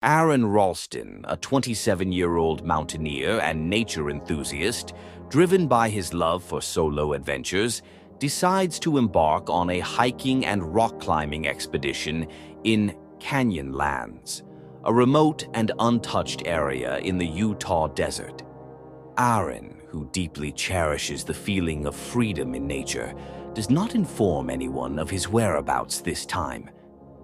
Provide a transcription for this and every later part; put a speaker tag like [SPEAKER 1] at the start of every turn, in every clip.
[SPEAKER 1] Aron Ralston, a 27-year-old mountaineer and nature enthusiast, driven by his love for solo adventures, decides to embark on a hiking and rock climbing expedition in Canyonlands, a remote and untouched area in the Utah desert. Aron, who deeply cherishes the feeling of freedom in nature, does not inform anyone of his whereabouts this time.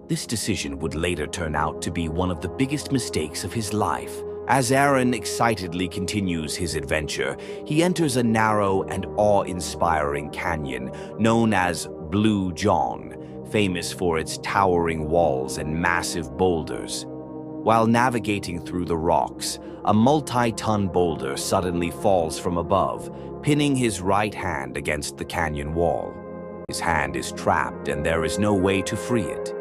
[SPEAKER 1] This decision would later turn out to be one of the biggest mistakes of his life. As Aron excitedly continues his adventure, he enters a narrow and awe-inspiring canyon known as Blue John, famous for its towering walls and massive boulders. While navigating through the rocks, a multi-ton boulder suddenly falls from above, pinning his right hand against the canyon wall. His hand is trapped and there is no way to free it.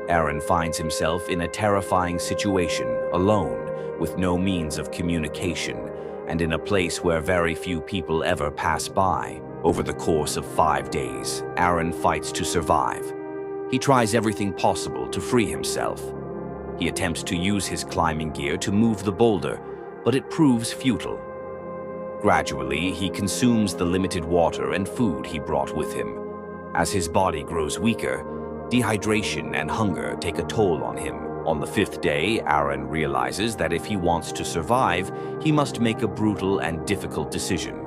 [SPEAKER 1] Aron finds himself in a terrifying situation, alone, with no means of communication, and in a place where very few people ever pass by. Over the course of 5 days, Aron fights to survive. He tries everything possible to free himself. He attempts to use his climbing gear to move the boulder, but it proves futile. Gradually, he consumes the limited water and food he brought with him. As his body grows weaker, dehydration and hunger take a toll on him. On the 5th day, Aron realizes that if he wants to survive, he must make a brutal and difficult decision.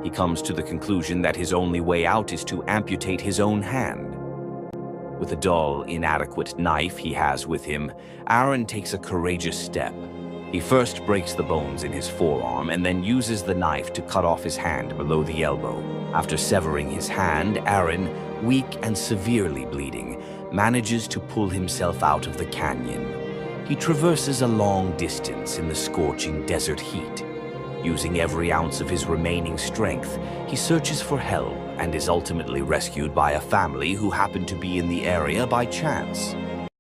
[SPEAKER 1] He comes to the conclusion that his only way out is to amputate his own hand. With a dull, inadequate knife he has with him, Aron takes a courageous step. He first breaks the bones in his forearm and then uses the knife to cut off his hand below the elbow. After severing his hand, Aron, weak and severely bleeding, manages to pull himself out of the canyon. He traverses a long distance in the scorching desert heat. Using every ounce of his remaining strength, he searches for help and is ultimately rescued by a family who happened to be in the area by chance.